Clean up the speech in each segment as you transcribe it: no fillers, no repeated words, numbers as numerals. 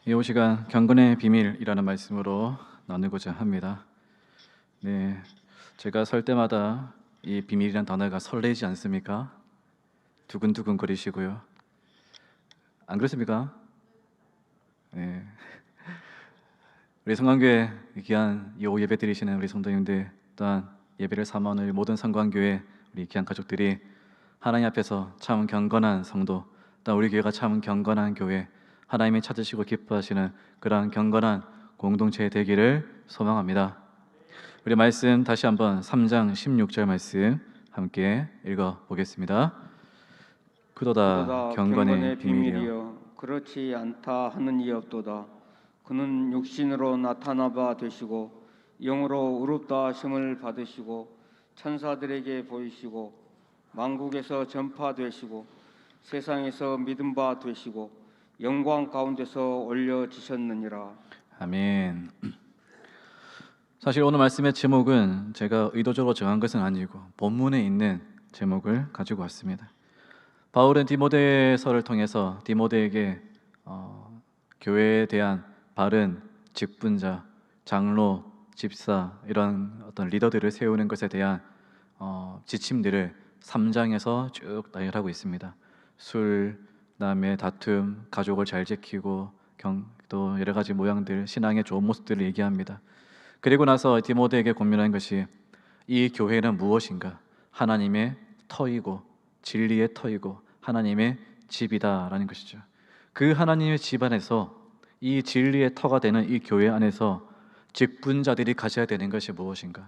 이 시간 경건의 비밀이라는 말씀으로 나누고자 합니다. 네, 제가 설 때마다 이 비밀이란 단어가 설레지 않습니까? 두근두근 거리시고요. 안 그렇습니까? 네, 우리 성광교회 귀한 이 오후 예배 드리시는 우리 성도님들, 또한 예배를 사모하는 모든 성광교회 우리 귀한 가족들이 하나님 앞에서 참 경건한 성도, 또한 우리 교회가 참 경건한 교회, 하나님이 찾으시고 기뻐하시는 그러한 경건한 공동체 되기를 소망합니다. 우리 말씀 다시 한번 3장 16절 말씀 함께 읽어보겠습니다. 그도다 경건의 비밀이여 그렇지 않다 하는 이 없도다. 그는 육신으로 나타나 바 되시고 영으로 의롭다 하심을 받으시고 천사들에게 보이시고 만국에서 전파되시고 세상에서 믿음 바 되시고 영광 가운데서 올려지셨느니라. 아멘. 사실 오늘 말씀의 제목은 제가 의도적으로 정한 것은 아니고 본문에 있는 제목을 가지고 왔습니다. 바울은 디모데서를 통해서 디모데에게 교회에 대한 바른 직분자, 장로, 집사 이런 어떤 리더들을 세우는 것에 대한 지침들을 3장에서 쭉 나열하고 있습니다. 술, 그다음에 다툼, 가족을 잘 지키고 또 여러 가지 모양들, 신앙의 좋은 모습들을 얘기합니다. 그리고 나서 디모데에게 권면한 것이 이 교회는 무엇인가? 하나님의 터이고 진리의 터이고 하나님의 집이다라는 것이죠. 그 하나님의 집 안에서 이 진리의 터가 되는 이 교회 안에서 직분자들이 가져야 되는 것이 무엇인가?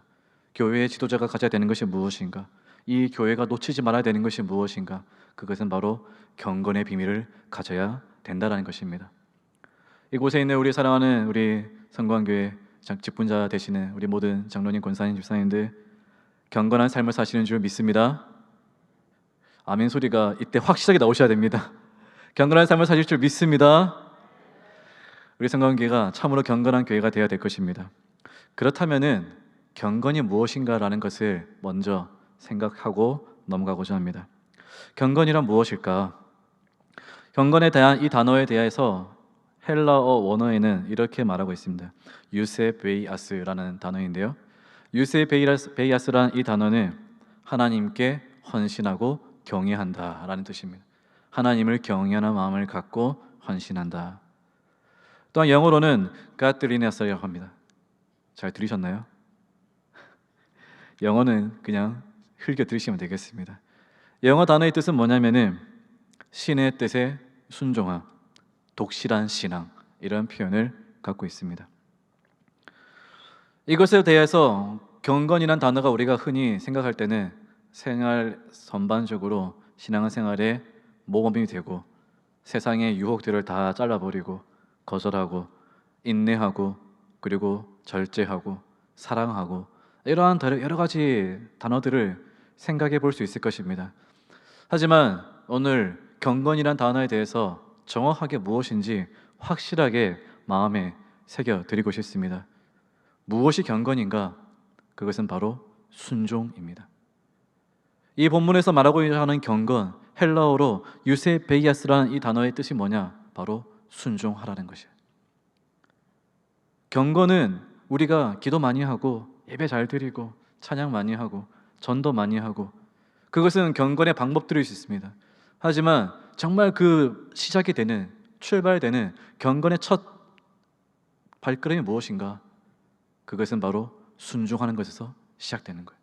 교회의 지도자가 가져야 되는 것이 무엇인가? 이 교회가 놓치지 말아야 되는 것이 무엇인가? 그것은 바로 경건의 비밀을 가져야 된다라는 것입니다. 이곳에 있는 우리 사랑하는 우리 성광교회 직분자 되시는 우리 모든 장로님, 권사님, 집사님들 경건한 삶을 사시는 줄 믿습니다. 아멘 소리가 이때 확실하게 나오셔야 됩니다. 경건한 삶을 사실 줄 믿습니다. 우리 성광교회가 참으로 경건한 교회가 되어야 될 것입니다. 그렇다면은 경건이 무엇인가라는 것을 먼저 생각하고 넘어가고자 합니다. 경건이란 무엇일까? 경건에 대한 이 단어에 대해서 헬라어 원어에는 이렇게 말하고 있습니다. 유세베이아스라는 단어인데요. 유세베이아스라는 이 단어는 하나님께 헌신하고 경외한다라는 뜻입니다. 하나님을 경외하는 마음을 갖고 헌신한다. 또한 영어로는 godliness라고 합니다. 잘 들으셨나요? 영어는 그냥 흘겨 들으시면 되겠습니다. 영어 단어의 뜻은 뭐냐면은 신의 뜻에 순종함, 독실한 신앙 이런 표현을 갖고 있습니다. 이것에 대해서 경건이란 단어가 우리가 흔히 생각할 때는 생활 전반적으로 신앙생활에 모범이 되고 세상의 유혹들을 다 잘라버리고 거절하고 인내하고 그리고 절제하고 사랑하고 이러한 여러 가지 단어들을 생각해 볼 수 있을 것입니다. 하지만 오늘 경건이란 단어에 대해서 정확하게 무엇인지 확실하게 마음에 새겨드리고 싶습니다. 무엇이 경건인가? 그것은 바로 순종입니다. 이 본문에서 말하고 하는 경건, 헬라어로 유세베이아스라는 이 단어의 뜻이 뭐냐? 바로 순종하라는 것이에요. 경건은 우리가 기도 많이 하고 예배 잘 드리고 찬양 많이 하고 전도 많이 하고 그것은 경건의 방법들일 수 있습니다. 하지만 정말 그 시작이 되는 출발되는 경건의 첫 발걸음이 무엇인가? 그것은 바로 순종하는 것에서 시작되는 거예요.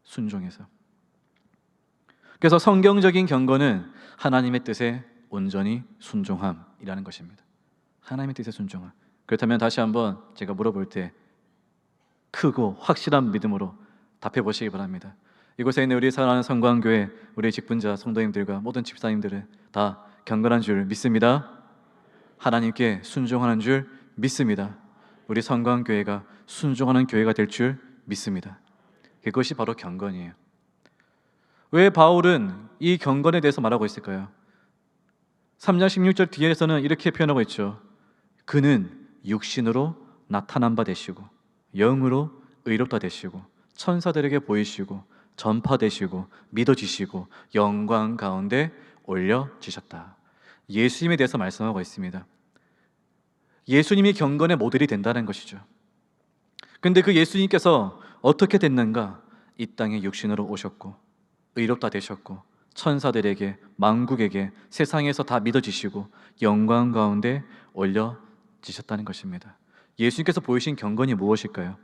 순종에서. 그래서 성경적인 경건은 하나님의 뜻에 온전히 순종함이라는 것입니다. 하나님의 뜻에 순종함. 그렇다면 다시 한번 제가 물어볼 때 크고 확실한 믿음으로 답해 보시기 바랍니다. 이곳에 있는 우리 사랑하는 성광교회 우리 직분자 성도님들과 모든 집사님들은 다 경건한 줄 믿습니다. 하나님께 순종하는 줄 믿습니다. 우리 성광교회가 순종하는 교회가 될 줄 믿습니다. 그것이 바로 경건이에요. 왜 바울은 이 경건에 대해서 말하고 있을까요? 3장 16절 뒤에서는 이렇게 표현하고 있죠. 그는 육신으로 나타난 바 되시고 영으로 의롭다 되시고 천사들에게 보이시고 전파되시고 믿어지시고 영광 가운데 올려지셨다. 예수님에 대해서 말씀하고 있습니다. 예수님이 경건의 모델이 된다는 것이죠. 근데 그 예수님께서 어떻게 됐는가? 이 땅에 육신으로 오셨고 의롭다 되셨고 천사들에게 만국에게 세상에서 다 믿어지시고 영광 가운데 올려지셨다는 것입니다. 예수님께서 보이신 경건이 무엇일까요?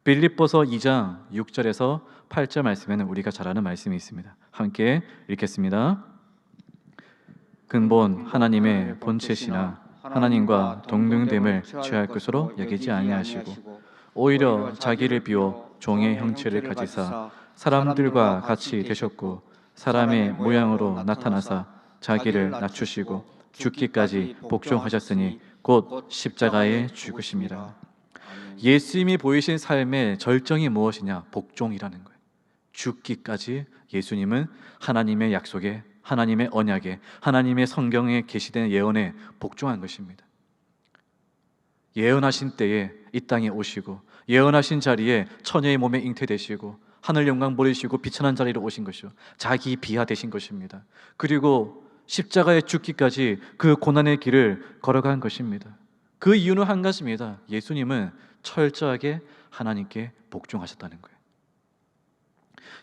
빌립보서 2장 6절에서 8절 말씀에는 우리가 잘 아는 말씀이 있습니다. 함께 읽겠습니다. 근본 하나님의 본체시나 하나님과 동등됨을 취할 것으로 여기지 아니하시고 오히려 자기를 비워 종의 형체를 가지사 사람들과 같이 되셨고 사람의 모양으로 나타나사 자기를 낮추시고 죽기까지 복종하셨으니 곧 십자가에 죽으심이라. 예수님이 보이신 삶의 절정이 무엇이냐? 복종이라는 거예요. 죽기까지 예수님은 하나님의 약속에, 하나님의 언약에, 하나님의 성경에 계시된 예언에 복종한 것입니다. 예언하신 때에 이 땅에 오시고 예언하신 자리에 처녀의 몸에 잉태되시고 하늘 영광 버리시고 비천한 자리로 오신 것이요, 자기 비하 되신 것입니다. 그리고 십자가에 죽기까지 그 고난의 길을 걸어간 것입니다. 그 이유는 한 가지입니다. 예수님은 철저하게 하나님께 복종하셨다는 거예요.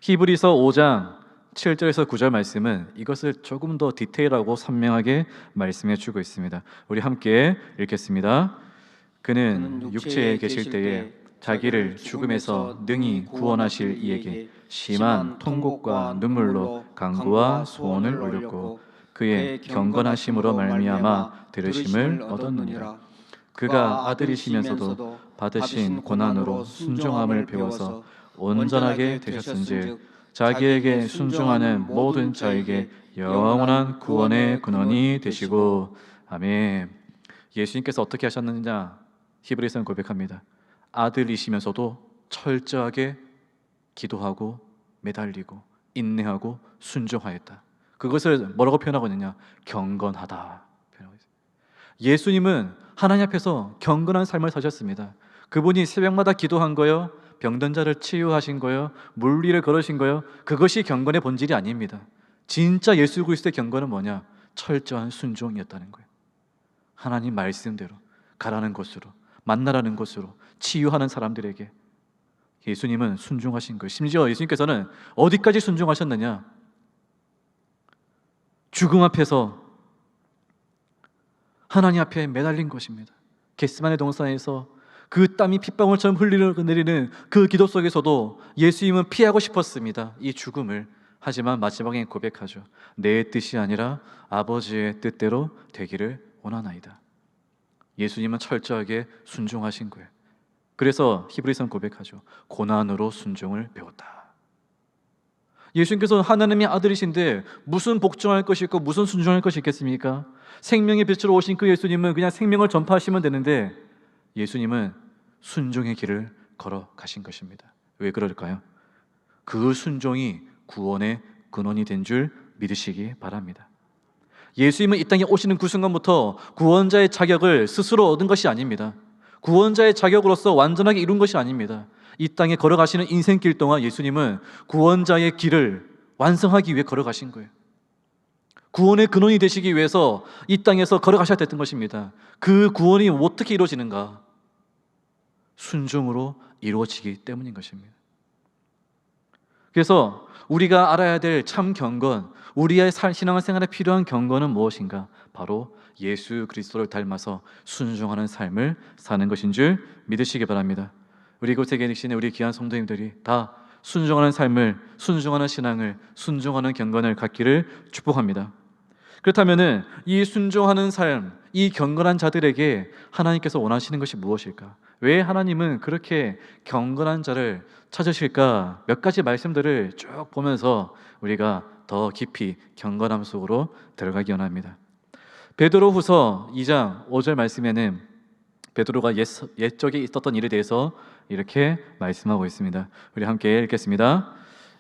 히브리서 5장 7절에서 9절 말씀은 이것을 조금 더 디테일하고 선명하게 말씀해 주고 있습니다. 우리 함께 읽겠습니다. 그는 육체에 계실 때에 자기를 죽음에서 능히 구원하실 이에게 심한 통곡과 눈물로 간구와 소원을 올렸고 그의 경건하심으로 말미암아 들으심을 얻었느니라. 그가 아들이시면서도 받으신 고난으로 순종함을 배워서 온전하게 되셨은즉 자기에게 순종하는 모든 자에게 영원한 구원의 근원이 되시고. 아멘. 예수님께서 어떻게 하셨느냐? 히브리서는 고백합니다. 아들이시면서도 철저하게 기도하고 매달리고 인내하고 순종하였다. 그것을 뭐라고 표현하고 있느냐? 경건하다 표현하고 있습니다. 예수님은 하나님 앞에서 경건한 삶을 사셨습니다. 그분이 새벽마다 기도한 거요, 병든 자를 치유하신 거요, 물 위를 걸으신 거요, 그것이 경건의 본질이 아닙니다. 진짜 예수 그리스도의 경건은 뭐냐? 철저한 순종이었다는 거예요. 하나님 말씀대로 가라는 곳으로, 만나라는 곳으로, 치유하는 사람들에게 예수님은 순종하신 거예요. 심지어 예수님께서는 어디까지 순종하셨느냐? 죽음 앞에서 하나님 앞에 매달린 것입니다. 겟세마네 동산에서 그 땀이 핏방울처럼 흘러내리는 그 기도 속에서도 예수님은 피하고 싶었습니다, 이 죽음을. 하지만 마지막에 고백하죠. 내 뜻이 아니라 아버지의 뜻대로 되기를 원하나이다. 예수님은 철저하게 순종하신 거예요. 그래서 히브리서는 고백하죠. 고난으로 순종을 배웠다. 예수님께서 하나님의 아들이신데 무슨 복종할 것이 있고 무슨 순종할 것이 있겠습니까? 생명의 빛으로 오신 그 예수님은 그냥 생명을 전파하시면 되는데 예수님은 순종의 길을 걸어가신 것입니다. 왜 그럴까요? 그 순종이 구원의 근원이 된 줄 믿으시기 바랍니다. 예수님은 이 땅에 오시는 그 순간부터 구원자의 자격을 스스로 얻은 것이 아닙니다. 구원자의 자격으로서 완전하게 이룬 것이 아닙니다. 이 땅에 걸어가시는 인생길 동안 예수님은 구원자의 길을 완성하기 위해 걸어가신 거예요. 구원의 근원이 되시기 위해서 이 땅에서 걸어가셔야 됐던 것입니다. 그 구원이 어떻게 이루어지는가? 순종으로 이루어지기 때문인 것입니다. 그래서 우리가 알아야 될 참 경건, 우리의 신앙생활에 필요한 경건은 무엇인가? 바로 예수 그리스도를 닮아서 순종하는 삶을 사는 것인 줄 믿으시기 바랍니다. 우리 이곳에 계시는 우리 귀한 성도님들이 다 순종하는 삶을, 순종하는 신앙을, 순종하는 경건을 갖기를 축복합니다. 그렇다면 이 순종하는 삶, 이 경건한 자들에게 하나님께서 원하시는 것이 무엇일까? 왜 하나님은 그렇게 경건한 자를 찾으실까? 몇 가지 말씀들을 쭉 보면서 우리가 더 깊이 경건함 속으로 들어가기 원합니다. 베드로후서 2장 5절 말씀에는 베드로가 옛적에 있었던 일에 대해서 이렇게 말씀하고 있습니다. 우리 함께 읽겠습니다.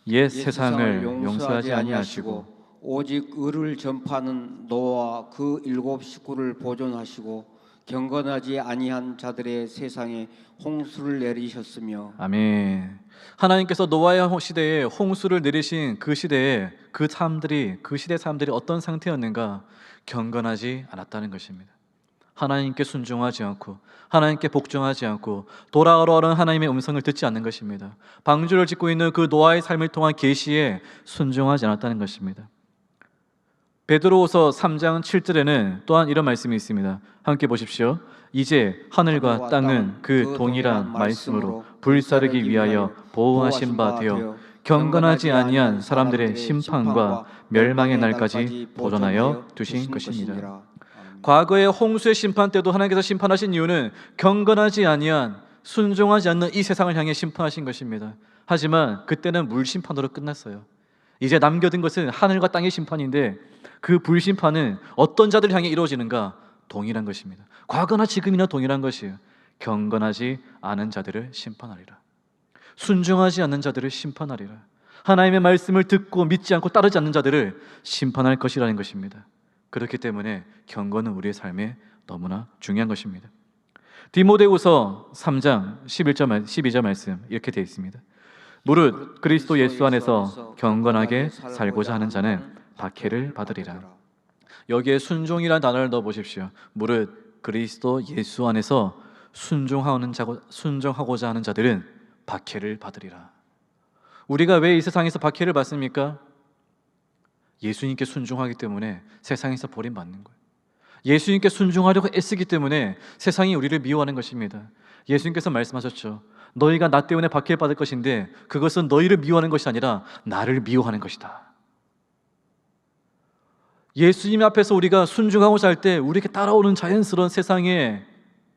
옛 세상을 용서하지 아니하시고 오직 의를 전파하는 노아와 그 7 식구를 보존하시고 경건하지 아니한 자들의 세상에 홍수를 내리셨으며. 아멘. 하나님께서 노아의 시대에 홍수를 내리신 그 시대에 그 시대 사람들이 어떤 상태였는가? 경건하지 않았다는 것입니다. 하나님께 순종하지 않고 하나님께 복종하지 않고 돌아오라는 하나님의 음성을 듣지 않는 것입니다. 방주를 짓고 있는 그 노아의 삶을 통한 계시에 순종하지 않았다는 것입니다. 베드로후서 3장 7절에는 또한 이런 말씀이 있습니다. 함께 보십시오. 이제 하늘과 땅은 그 동일한 말씀으로 불사르기 위하여 보호하신 바 되어 경건하지 아니한 사람들의 심판과 멸망의 날까지 보존하여 두신 것입니다. 과거의 홍수의 심판 때도 하나님께서 심판하신 이유는 경건하지 아니한 순종하지 않는 이 세상을 향해 심판하신 것입니다. 하지만 그때는 물 심판으로 끝났어요. 이제 남겨둔 것은 하늘과 땅의 심판인데 그 불심판은 어떤 자들을 향해 이루어지는가? 동일한 것입니다. 과거나 지금이나 동일한 것이에요. 경건하지 않은 자들을 심판하리라. 순종하지 않는 자들을 심판하리라. 하나님의 말씀을 듣고 믿지 않고 따르지 않는 자들을 심판할 것이라는 것입니다. 그렇기 때문에 경건은 우리의 삶에 너무나 중요한 것입니다. 디모데후서 3장 12절 말씀 이렇게 되어 있습니다. 무릇 그리스도 예수 안에서 경건하게 살고자 하는 자는 박해를 받으리라. 여기에 순종이라는 단어를 넣어 보십시오. 무릇 그리스도 예수 안에서 순종하고자 하는 자들은 박해를 받으리라. 우리가 왜 이 세상에서 박해를 받습니까? 예수님께 순종하기 때문에 세상에서 버림받는 거예요. 예수님께 순종하려고 애쓰기 때문에 세상이 우리를 미워하는 것입니다. 예수님께서 말씀하셨죠. 너희가 나 때문에 박해를 받을 것인데 그것은 너희를 미워하는 것이 아니라 나를 미워하는 것이다. 예수님 앞에서 우리가 순종하고자 할 때 우리에게 따라오는 자연스러운 세상의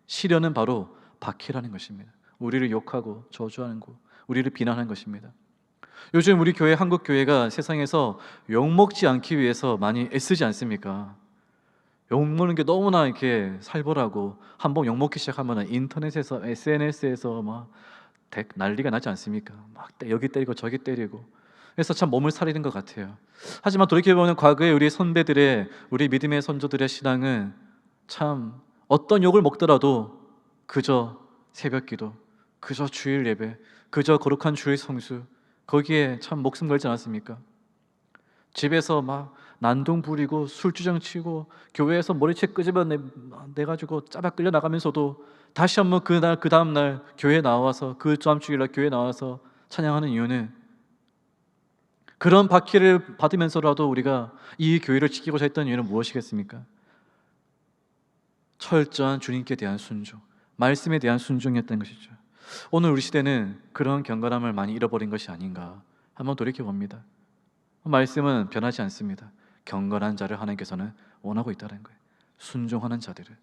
시련은 바로 박해라는 것입니다. 우리를 욕하고 저주하는 것, 우리를 비난하는 것입니다. 요즘 우리 교회, 한국 교회가 세상에서 욕먹지 않기 위해서 많이 애쓰지 않습니까? 욕먹는 게 너무나 이렇게 살벌하고 한번 욕먹기 시작하면 인터넷에서 SNS에서 막 난리가 나지 않습니까? 막 여기 때리고 저기 때리고. 그래서 참 몸을 사리는 것 같아요. 하지만 돌이켜보면 과거에 우리 선배들의, 우리 믿음의 선조들의 신앙은 참 어떤 욕을 먹더라도 그저 새벽기도, 그저 주일 예배, 그저 거룩한 주일 성수, 거기에 참 목숨 걸지 않았습니까? 집에서 막 난동 부리고 술주정 치고 교회에서 머리채 끄집어내가지고 짜박 끌려 나가면서도 다시 한번 그날 그 다음날 교회 나와서 그 다음 주일날 교회 나와서 찬양하는 이유는 그런 박해를 받으면서라도 우리가 이 교회를 지키고자 했던 이유는 무엇이겠습니까? 철저한 주님께 대한 순종, 말씀에 대한 순종이었던 것이죠. 오늘 우리 시대는 그런 경건함을 많이 잃어버린 것이 아닌가 한번 돌이켜봅니다. 말씀은 변하지 않습니다. 경건한 자를 하나님께서는 원하고 있다는 거예요. 순종하는 자들을.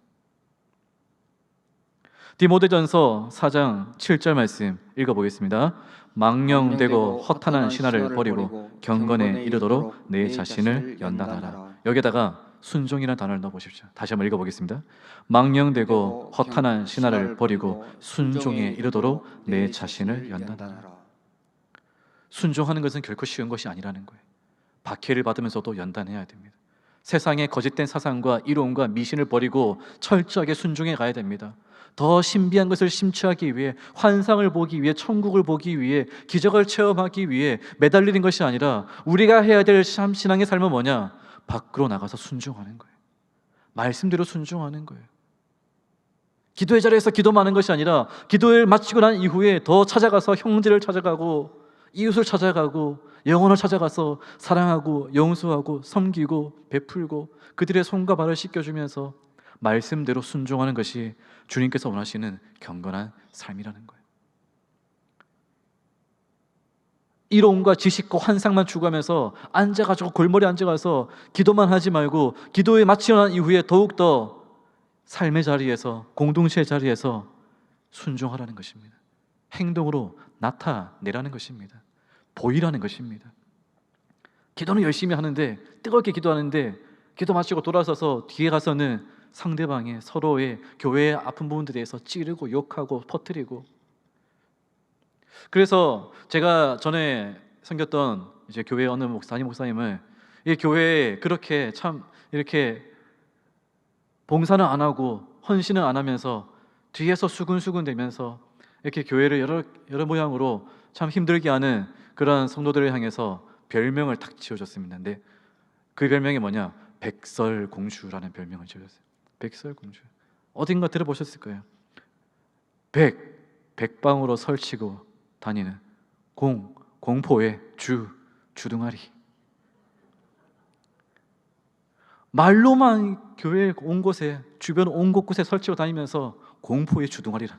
디모데전서 4장 7절 말씀 읽어보겠습니다. 망령되고 허탄한 신화를 버리고 경건에 이르도록 내 자신을 연단하라. 여기다가 순종이라는 단어를 넣어보십시오. 다시 한번 읽어보겠습니다. 망령되고 허탄한 신화를 버리고 순종에 이르도록 내 자신을 연단하라. 순종하는 것은 결코 쉬운 것이 아니라는 거예요. 박해를 받으면서도 연단해야 됩니다. 세상의 거짓된 사상과 이론과 미신을 버리고 철저하게 순종해 가야 됩니다. 더 신비한 것을 심취하기 위해, 환상을 보기 위해, 천국을 보기 위해, 기적을 체험하기 위해 매달리는 것이 아니라 우리가 해야 될 신앙의 삶은 뭐냐? 밖으로 나가서 순종하는 거예요. 말씀대로 순종하는 거예요. 기도의 자리에서 기도하는 것이 아니라 기도를 마치고 난 이후에 더 찾아가서 형제를 찾아가고 이웃을 찾아가고 영혼을 찾아가서 사랑하고 용서하고 섬기고 베풀고 그들의 손과 발을 씻겨주면서 말씀대로 순종하는 것이 주님께서 원하시는 경건한 삶이라는 거예요. 이론과 지식과 환상만 추구하면서 앉아가지고 골머리 앉아가서 기도만 하지 말고 기도에 마치고 난 이후에 더욱더 삶의 자리에서, 공동체의 자리에서 순종하라는 것입니다. 행동으로 나타내라는 것입니다. 보이라는 것입니다. 기도는 열심히 하는데, 뜨겁게 기도하는데 기도 마치고 돌아서서 뒤에 가서는 상대방의, 서로의, 교회의 아픈 부분들에 대해서 찌르고 욕하고 퍼뜨리고. 그래서 제가 전에 섬겼던 이제 교회 어느 담임 목사님을 이 교회에 그렇게 참 이렇게 봉사는 안 하고 헌신은 안 하면서 뒤에서 수근수근 대면서 이렇게 교회를 여러 모양으로 참 힘들게 하는 그런 성도들을 향해서 별명을 탁 지어줬습니다. 근데 그 별명이 뭐냐? 백설공주라는 별명을 지어줬어요. 백설공주. 어딘가 들어보셨을 거예요. 백방으로 설치고 다니는 공포의 주둥아리. 말로만 교회 온 곳에, 주변 온 곳곳에 설치고 다니면서 공포의 주둥아리라.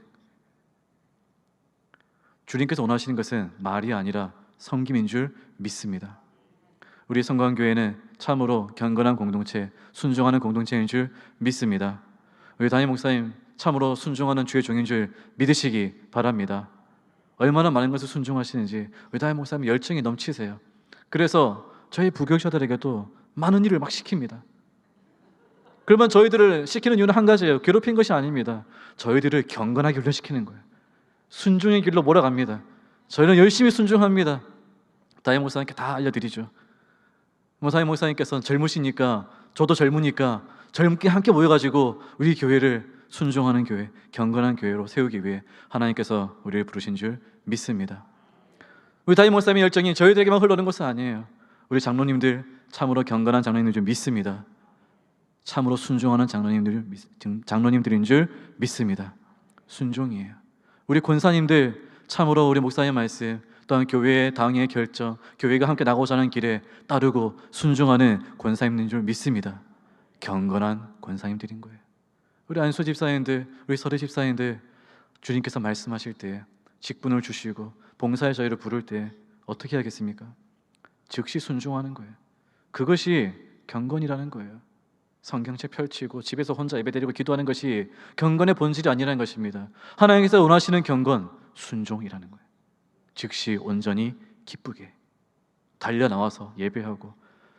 주님께서 원하시는 것은 말이 아니라 섬김인 줄 믿습니다. 우리 성광교회는 참으로 경건한 공동체, 순종하는 공동체인 줄 믿습니다. 우리 담임 목사님 참으로 순종하는 주의 종인 줄 믿으시기 바랍니다. 얼마나 많은 것을 순종하시는지 우리 담임 목사님 열정이 넘치세요. 그래서 저희 부교육자들에게도 많은 일을 막 시킵니다. 그러면 저희들을 시키는 이유는 한 가지예요. 괴롭힌 것이 아닙니다. 저희들을 경건하게 훈련시키는 거예요. 순종의 길로 몰아갑니다. 저희는 열심히 순종합니다. 담임 목사님께 다 알려드리죠. 담임 목사님께서는 젊으시니까, 저도 젊으니까 젊게 함께 모여가지고 우리 교회를 순종하는 교회, 경건한 교회로 세우기 위해 하나님께서 우리를 부르신 줄 믿습니다. 우리 담임 목사님의 열정이 저희들에게만 흘러오는 것은 아니에요. 우리 장로님들 참으로 경건한 장로님들 줄 믿습니다. 참으로 순종하는 장로님들인 줄 믿습니다. 순종이에요. 우리 권사님들 참으로 우리 목사님 말씀, 또한 교회의 당의 결정, 교회가 함께 나가고자 하는 길에 따르고 순종하는 권사님들인 줄 믿습니다. 경건한 권사님들인 거예요. 우리 안수 집사님들, 우리 서대 집사님들, 주님께서 말씀하실 때 직분을 주시고 봉사의 저희를 부를 때 어떻게 하겠습니까? 즉시 순종하는 거예요. 그것이 경건이라는 거예요. 성경책 펼치고 집에서 혼자 예배드리고 기도하는 것이 경건의 본질이 아니라는 것입니다. 하나님께서 원하시는 경건, 순종이라는 거예요. 즉시 온전히 기쁘게 달려나와서 예배하고.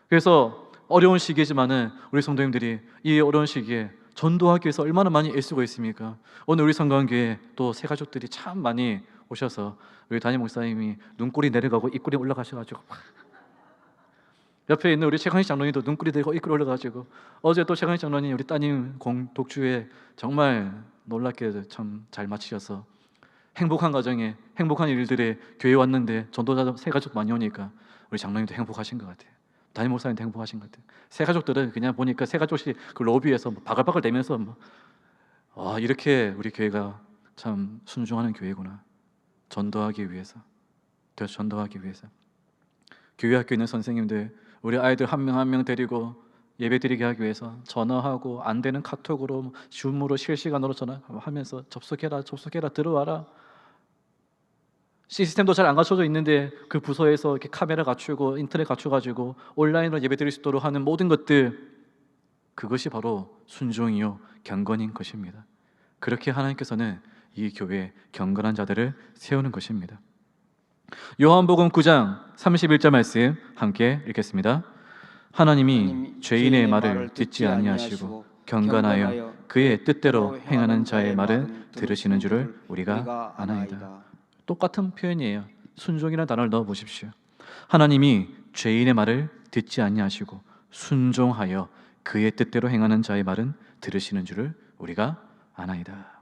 그래서 어려운 시기지만은 우리 성도님들이 이 어려운 시기에 전도하기 위해서 얼마나 많이 애쓰고 있습니까? 오늘 우리 성광교회 또 새 가족들이 참 많이 오셔서 우리 담임 목사님이 눈꼬리 내려가고 입꼬리 올라가셔가지고 옆에 있는 우리 최강희 장로님도 눈꼬리 내리고 입꼬리 올라가지고, 어제 또 최강희 장로님 우리 따님 독주에 정말 놀랍게 참 잘 마치셔서 행복한 가정에 행복한 일들에 교회 왔는데 전도자 새 가족 많이 오니까 우리 장로님도 행복하신 것 같아요. 담임 목사님도 행복하신 것 같아요. 새 가족들은 그냥 보니까 새 가족이 그 로비에서 바글바글 대면서 이렇게 우리 교회가 참 순종하는 교회구나. 전도하기 위해서. 교회 학교에 있는 선생님들, 우리 아이들 한 명 한 명 데리고 예배드리게 하기 위해서 전화하고, 안 되는 카톡으로, 줌으로 실시간으로 전화하면서 접속해라 들어와라. 시스템도 잘 안 갖춰져 있는데 그 부서에서 이렇게 카메라 갖추고 인터넷 갖춰가지고 온라인으로 예배드릴 수 있도록 하는 모든 것들, 그것이 바로 순종이요 경건인 것입니다. 그렇게 하나님께서는 이 교회에 경건한 자들을 세우는 것입니다. 요한복음 9장 31절 말씀 함께 읽겠습니다. 하나님이 죄인의 말을 듣지 아니하시고 경건하여 그의 뜻대로 행하는 자의 말은 들으시는 줄을 우리가 아나이다. 똑같은 표현이에요. 순종이라는 단어를 넣어 보십시오. 하나님이 죄인의 말을 듣지 아니하시고 순종하여 그의 뜻대로 행하는 자의 말은 들으시는 줄을 우리가 아나이다.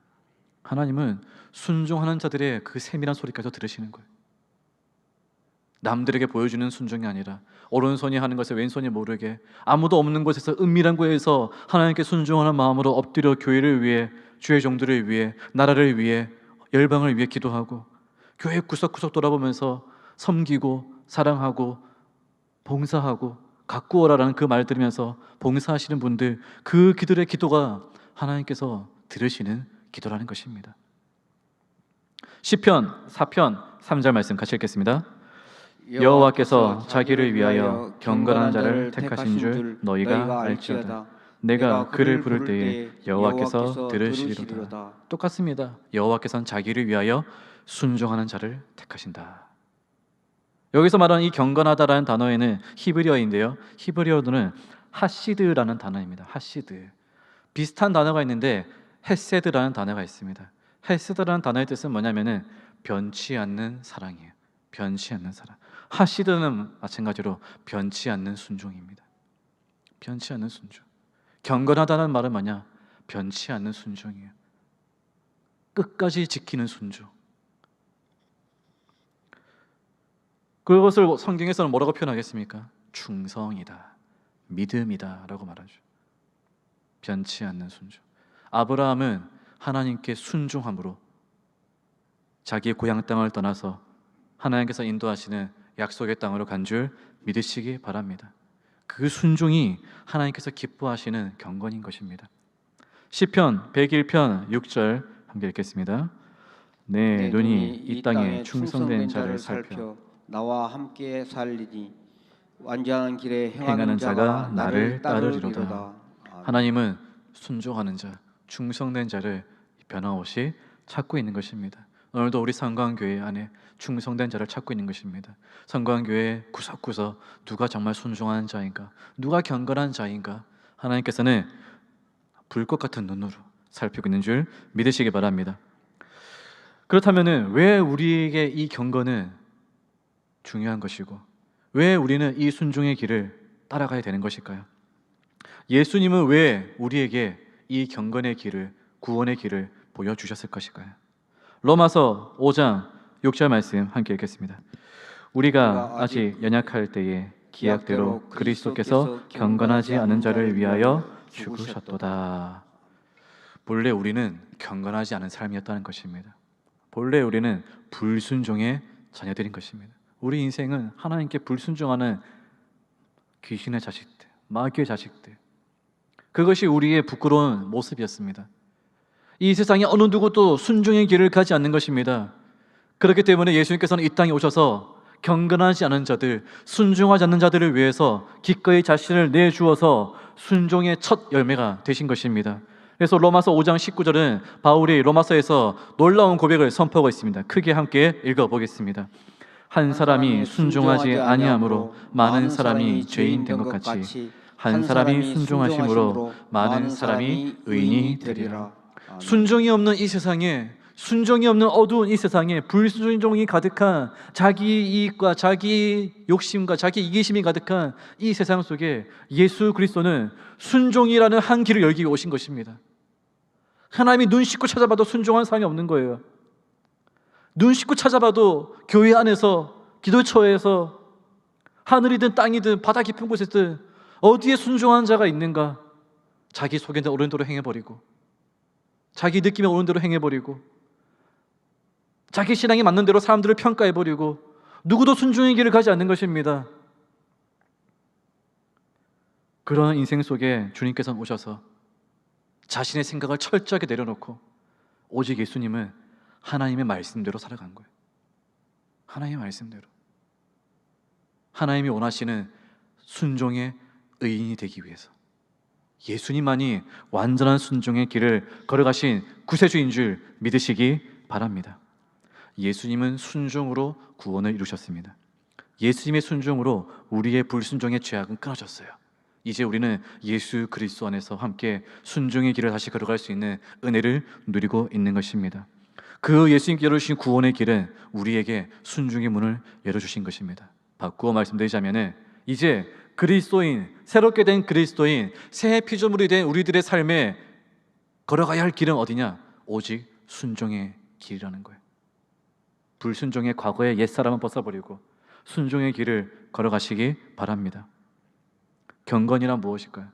하나님은 순종하는 자들의 그 세밀한 소리까지 들으시는 거예요. 남들에게 보여주는 순종이 아니라 오른손이 하는 것을 왼손이 모르게 아무도 없는 곳에서 은밀한 곳에서 하나님께 순종하는 마음으로 엎드려 교회를 위해, 주의 종들을 위해, 나라를 위해, 열방을 위해 기도하고, 교회 구석구석 돌아보면서 섬기고 사랑하고 봉사하고 가꾸어라라는 그 말 들으면서 봉사하시는 분들, 그 기들의 기도가 하나님께서 들으시는 기도라는 것입니다. 시편 4편 3절 말씀 같이 읽겠습니다. 여호와께서 자기를 위하여 경건한 자를 택하신 줄 너희가 알지어다. 내가 그를 부를 때에 여호와께서 들으시리로다. 똑같습니다. 여호와께서는 자기를 위하여 순종하는 자를 택하신다. 여기서 말하는 이 경건하다라는 단어에는 히브리어인데요, 히브리어는 하시드라는 단어입니다. 하시드. 비슷한 단어가 있는데 헤세드라는 단어가 있습니다. 헤세드라는 단어의 뜻은 뭐냐면은 변치 않는 사랑이에요. 변치 않는 사랑. 하시드는 마찬가지로 변치 않는 순종입니다. 변치 않는 순종. 경건하다는 말은 뭐냐? 변치 않는 순종이에요. 끝까지 지키는 순종. 그것을 성경에서는 뭐라고 표현하겠습니까? 충성이다, 믿음이다 라고 말하죠. 변치 않는 순종. 아브라함은 하나님께 순종함으로 자기의 고향 땅을 떠나서 하나님께서 인도하시는 약속의 땅으로 간 줄 믿으시기 바랍니다. 그 순종이 하나님께서 기뻐하시는 경건인 것입니다. 시편 101편 6절 함께 읽겠습니다. 내 눈이 이 땅에 충성된 자를 살펴 나와 함께 살리니 완전한 길에 행하는 자가 나를 따르리로다. 따르리로다. 하나님은 순종하는 자, 충성된 자를 변함없이 찾고 있는 것입니다. 오늘도 우리 성광교회 안에 충성된 자를 찾고 있는 것입니다. 성광교회 구석구석 누가 정말 순종하는 자인가, 누가 경건한 자인가, 하나님께서는 불꽃 같은 눈으로 살피고 있는 줄 믿으시기 바랍니다. 그렇다면 왜 우리에게 이 경건은 중요한 것이고 왜 우리는 이 순종의 길을 따라가야 되는 것일까요? 예수님은 왜 우리에게 이 경건의 길을, 구원의 길을 보여주셨을 것일까요? 로마서 5장 6절 말씀 함께 읽겠습니다. 우리가 아직 연약할 때에 기약대로 그리스도께서 경건하지 않은 자를 위하여 죽으셨도다. 본래 우리는 경건하지 않은 삶이었다는 것입니다. 본래 우리는 불순종의 자녀들인 것입니다. 우리 인생은 하나님께 불순종하는 귀신의 자식들, 마귀의 자식들, 그것이 우리의 부끄러운 모습이었습니다. 이 세상에 어느 누구도 순종의 길을 가지 않는 것입니다. 그렇기 때문에 예수님께서는 이 땅에 오셔서 경건하지 않은 자들, 순종하지 않는 자들을 위해서 기꺼이 자신을 내주어서 순종의 첫 열매가 되신 것입니다. 그래서 로마서 5장 19절은 바울이 로마서에서 놀라운 고백을 선포하고 있습니다. 크게 함께 읽어보겠습니다. 한 사람이 순종하지 아니함으로 많은 사람이 죄인 된 것 같이 한 사람이 순종하심으로 많은 사람이 의인이 되리라. 순종이 없는 이 세상에, 순종이 없는 어두운 이 세상에 불순종이 가득한 자기 이익과 자기 욕심과 자기 이기심이 가득한 이 세상 속에 예수 그리스도는 순종이라는 한 길을 열기 위해 오신 것입니다. 하나님이 눈 씻고 찾아봐도 순종한 사람이 없는 거예요. 눈 씻고 찾아봐도 교회 안에서, 기도처에서, 하늘이든 땅이든 바다 깊은 곳에든 어디에 순종한 자가 있는가? 자기 속에 오른 대로 행해버리고, 자기 느낌에 오는 대로 행해버리고, 자기 신앙이 맞는 대로 사람들을 평가해버리고, 누구도 순종의 길을 가지 않는 것입니다. 그런 인생 속에 주님께서는 오셔서 자신의 생각을 철저하게 내려놓고 오직 예수님은 하나님의 말씀대로 살아간 거예요. 하나님의 말씀대로. 하나님이 원하시는 순종의 의인이 되기 위해서 예수님만이 완전한 순종의 길을 걸어가신 구세주인 줄 믿으시기 바랍니다. 예수님은 순종으로 구원을 이루셨습니다. 예수님의 순종으로 우리의 불순종의 죄악은 끊어졌어요. 이제 우리는 예수 그리스도 안에서 함께 순종의 길을 다시 걸어갈 수 있는 은혜를 누리고 있는 것입니다. 그 예수님께 열어주신 구원의 길은 우리에게 순종의 문을 열어주신 것입니다. 바꾸어 말씀드리자면 이제 그리스도인, 새롭게 된 그리스도인, 새 피조물이 된 우리들의 삶에 걸어가야 할 길은 어디냐? 오직 순종의 길이라는 거예요. 불순종의 과거의 옛사람은 벗어버리고 순종의 길을 걸어가시기 바랍니다. 경건이란 무엇일까요?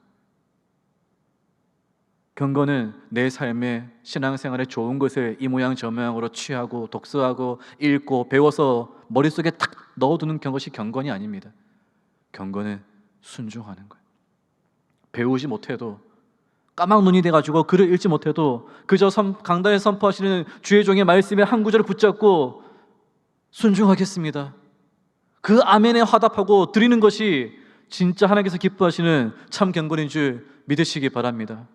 경건은 내 삶의 신앙생활에 좋은 것을 이 모양 저 모양으로 취하고 독서하고 읽고 배워서 머릿속에 탁 넣어두는 것이 경건이 아닙니다. 경건은 순종하는 거예요. 배우지 못해도, 까막 눈이 돼가지고 글을 읽지 못해도 그저 강단에 선포하시는 주의 종의 말씀의 한 구절을 붙잡고 순종하겠습니다. 그 아멘에 화답하고 드리는 것이 진짜 하나님께서 기뻐하시는 참 경건인 줄 믿으시기 바랍니다.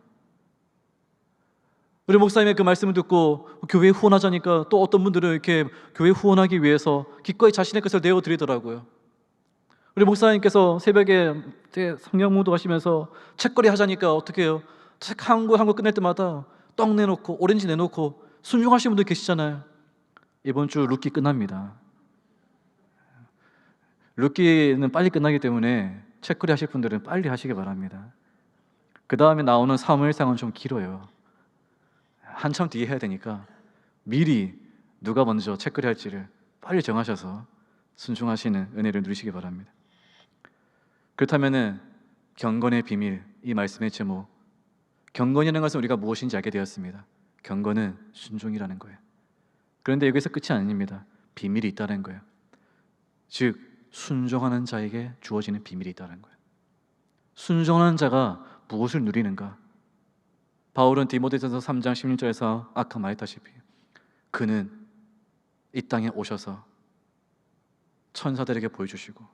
우리 목사님의 그 말씀을 듣고 교회에 후원하자니까 또 어떤 분들은 이렇게 교회에 후원하기 위해서 기꺼이 자신의 것을 내어드리더라고요. 우리 목사님께서 새벽에 성경 묵독하시면서 책거리 하자니까 어떻게 해요? 책 한 권 끝낼 때마다 떡 내놓고 오렌지 내놓고 순종하시는 분들 계시잖아요. 이번 주 룻기 끝납니다. 룻기는 빨리 끝나기 때문에 책거리 하실 분들은 빨리 하시기 바랍니다. 그 다음에 나오는 사무엘상은 좀 길어요. 한참 뒤에 해야 되니까 미리 누가 먼저 책거리 할지를 빨리 정하셔서 순종하시는 은혜를 누리시기 바랍니다. 그렇다면 경건의 비밀, 이 말씀의 제목, 경건이라는 것은 우리가 무엇인지 알게 되었습니다. 경건은 순종이라는 거예요. 그런데 여기서 끝이 아닙니다. 비밀이 있다는 거예요. 즉 순종하는 자에게 주어지는 비밀이 있다는 거예요. 순종하는 자가 무엇을 누리는가? 바울은 디모데전서 3장 16절에서 아까 말했다시피 그는 이 땅에 오셔서 천사들에게 보여주시고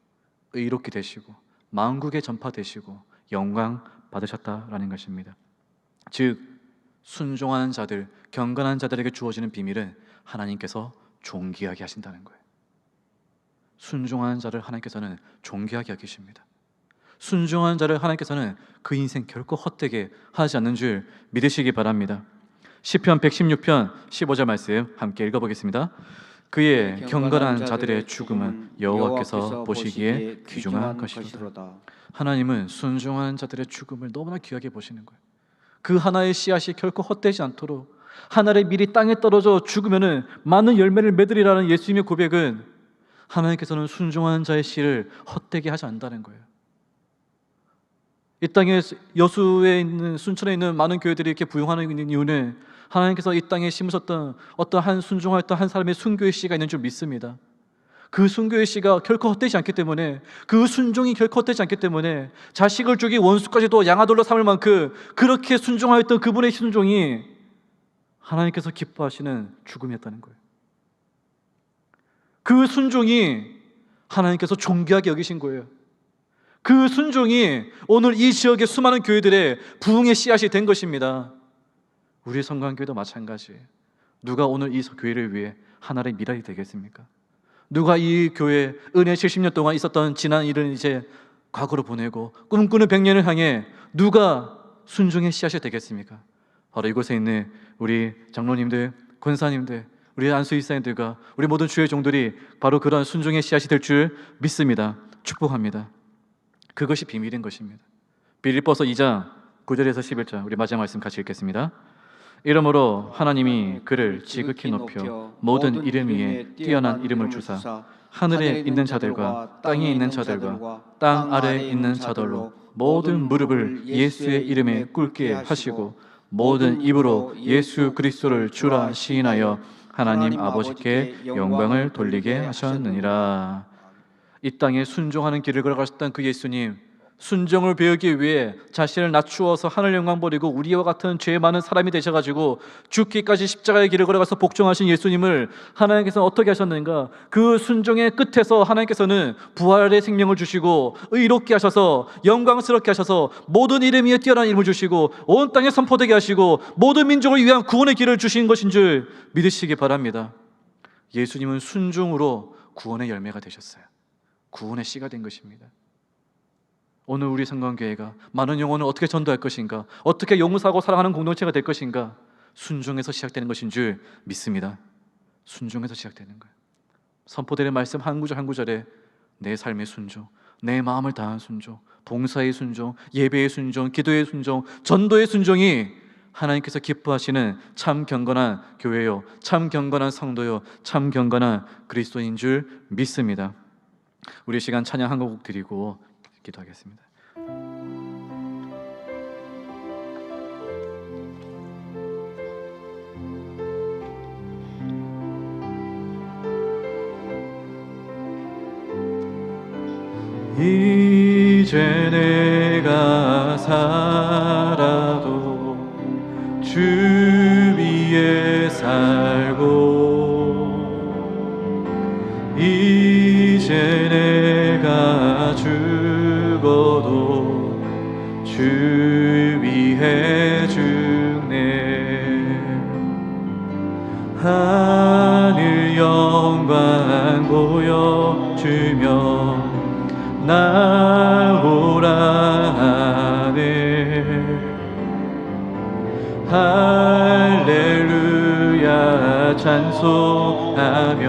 의롭게 되시고 만국에 전파되시고 영광 받으셨다라는 것입니다. 즉 순종하는 자들, 경건한 자들에게 주어지는 비밀은 하나님께서 존귀하게 하신다는 거예요. 순종하는 자를 하나님께서는 존귀하게 여기십니다. 순종하는 자를 하나님께서는 그 인생 결코 헛되게 하지 않는 줄 믿으시기 바랍니다. 시편 116편 15절 말씀 함께 읽어보겠습니다. 그의 경건한 자들의 죽음은 여호와께서 보시기에 귀중한 것이로다. 하나님은 순종하는 자들의 죽음을 너무나 귀하게 보시는 거예요. 그 하나의 씨앗이 결코 헛되지 않도록 하늘의 밀이 땅에 떨어져 죽으면 많은 열매를 맺으리라는 예수님의 고백은 하나님께서는 순종하는 자의 씨를 헛되게 하지 않는다는 거예요. 이 땅에 여수에 있는 순천에 있는 많은 교회들이 이렇게 부흥하는 이유는 하나님께서 이 땅에 심으셨던 어떠한 순종하였던 한 사람의 순교의 씨가 있는 줄 믿습니다. 그 순교의 씨가 결코 헛되지 않기 때문에, 그 순종이 결코 헛되지 않기 때문에 자식을 죽이 원수까지도 양아들로 삼을 만큼 그렇게 순종하였던 그분의 순종이 하나님께서 기뻐하시는 죽음이었다는 거예요. 그 순종이 하나님께서 존귀하게 여기신 거예요. 그 순종이 오늘 이 지역의 수많은 교회들의 부흥의 씨앗이 된 것입니다. 우리 성강교회도 마찬가지예요. 누가 오늘 이 교회를 위해 하나의 미랄이 되겠습니까? 누가 이 교회 은혜 70년 동안 있었던 지난 일은 이제 과거로 보내고 꿈꾸는 100년을 향해 누가 순종의 씨앗이 되겠습니까? 바로 이곳에 있는 우리 장로님들, 권사님들, 우리 안수이사님들과 우리 모든 주의 종들이 바로 그런 순종의 씨앗이 될 줄 믿습니다. 축복합니다. 그것이 비밀인 것입니다. 빌립보서 2장 9절에서 11절 우리 마지막 말씀 같이 읽겠습니다. 이러므로 하나님이 그를 지극히 높여 모든 이름 위에 뛰어난 이름을 주사 하늘에 있는 자들과 땅에 있는 자들과 땅 아래에 있는 자들로 모든 무릎을 예수의 이름에 꿇게 하시고 모든 입으로 예수 그리스도를 주라 시인하여 하나님 아버지께 영광을 돌리게 하셨느니라. 이 땅에 순종하는 길을 걸어가셨던 그 예수님, 순종을 배우기 위해 자신을 낮추어서 하늘 영광 버리고 우리와 같은 죄 많은 사람이 되셔가지고 죽기까지 십자가의 길을 걸어가서 복종하신 예수님을 하나님께서는 어떻게 하셨는가? 그 순종의 끝에서 하나님께서는 부활의 생명을 주시고 의롭게 하셔서 영광스럽게 하셔서 모든 이름 위에 뛰어난 이름을 주시고 온 땅에 선포되게 하시고 모든 민족을 위한 구원의 길을 주신 것인 줄 믿으시기 바랍니다. 예수님은 순종으로 구원의 열매가 되셨어요. 구원의 씨가 된 것입니다. 오늘 우리 성강교회가 많은 영혼을 어떻게 전도할 것인가, 어떻게 용서하고 사랑하는 공동체가 될 것인가, 순종에서 시작되는 것인 줄 믿습니다. 순종에서 시작되는 거예요. 선포되는 말씀 한 구절 한 구절에 내 삶의 순종, 내 마음을 다한 순종, 봉사의 순종, 예배의 순종, 기도의 순종, 전도의 순종이 하나님께서 기뻐하시는 참 경건한 교회요, 참 경건한 성도요, 참 경건한 그리스도인 줄 믿습니다. 우리 시간 찬양 한 곡 드리고 기도하겠습니다. 이제 내가 살아도 주 위에 살고 이제 내가 죽어도 주 위에 죽네. 하늘 영광 보여주며 나오라 하네. 할렐루야 찬송하며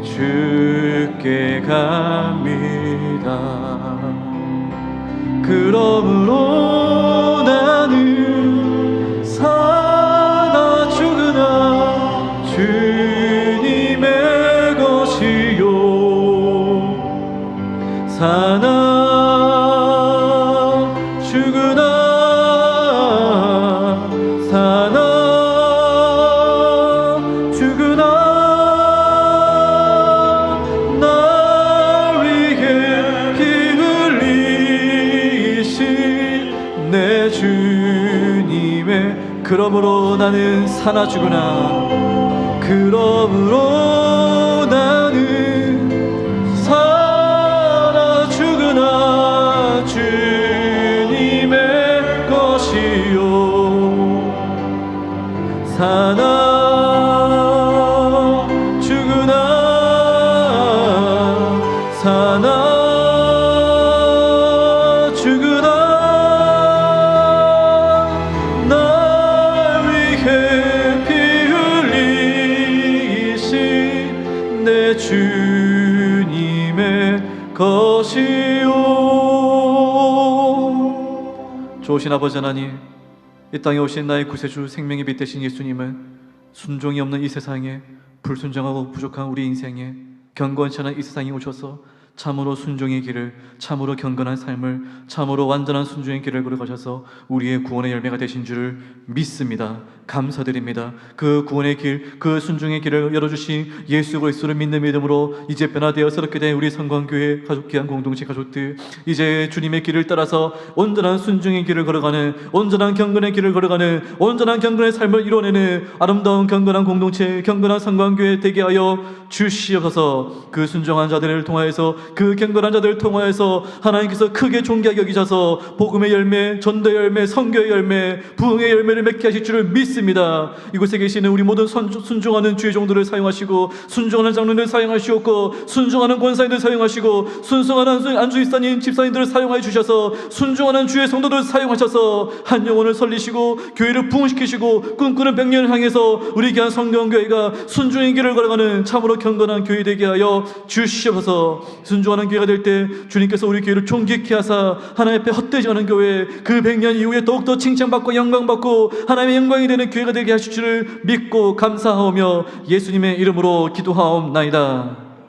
주께 갑니다. 그러므로 나는 사나 죽으나 주님의 것이요 사나 죽으나 그러므로 나는 사나 죽으나 그러므로 나는 사나 죽으나 주님의 것이요 사나 죽으나 사나 죽으나 날 위해 피 흘리신 내 주님의 것이요. 좋으신 아버지 하나님, 이 땅에 오신 나의 구세주 생명의 빛 되신 예수님은 순종이 없는 이 세상에, 불순종하고 부족한 우리 인생에, 경건치 않은 이 세상에 오셔서 참으로 순종의 길을, 참으로 경건한 삶을, 참으로 완전한 순종의 길을 걸어가셔서 우리의 구원의 열매가 되신 줄을 믿습니다. 감사드립니다. 그 구원의 길, 그 순종의 길을 열어주신 예수 그리스도를 믿는 믿음으로 이제 변화되어 새롭게 된 우리 성광교회 가족 귀한 공동체 가족들, 이제 주님의 길을 따라서 온전한 순종의 길을 걸어가는, 온전한 경건의 길을 걸어가는, 온전한 경건의 삶을 이뤄내는 아름다운 경건한 공동체, 경건한 성광교회 되게 하여 주시옵소서. 그 순종한 자들을 통하여서, 그 경건한 자들을 통하여서 하나님께서 크게 존귀하게 여기셔서 복음의 열매, 전도의 열매, 선교의 열매, 부흥의 열매를 맺게 하실 줄을 믿습니다. 이곳에 계시는 우리 모든 순종하는 주의 종들을 사용하시고, 순종하는 장로들 사용하시옵고, 순종하는 권사님들 사용하시고, 순종하는 안주입사님, 집사님들을 사용하여 주셔서 순종하는 주의 성도들을 사용하셔서 한 영혼을 살리시고 교회를 부흥시키시고 꿈꾸는 백년을 향해서 우리 귀한 성경교회가 순종의 길을 걸어가는 참으로 경건한 교회 되게 하여 주시옵소서. 순종하는 교회가 될 때 주님께서 우리 교회를 존귀케 하사 하나님 앞에 헛되지 않은 교회, 그 100년 이후에 더욱더 칭찬받고 영광받고 하나님의 영광이 되는 교회가 되게 하실 줄을 믿고 감사하오며 예수님의 이름으로 기도하옵나이다.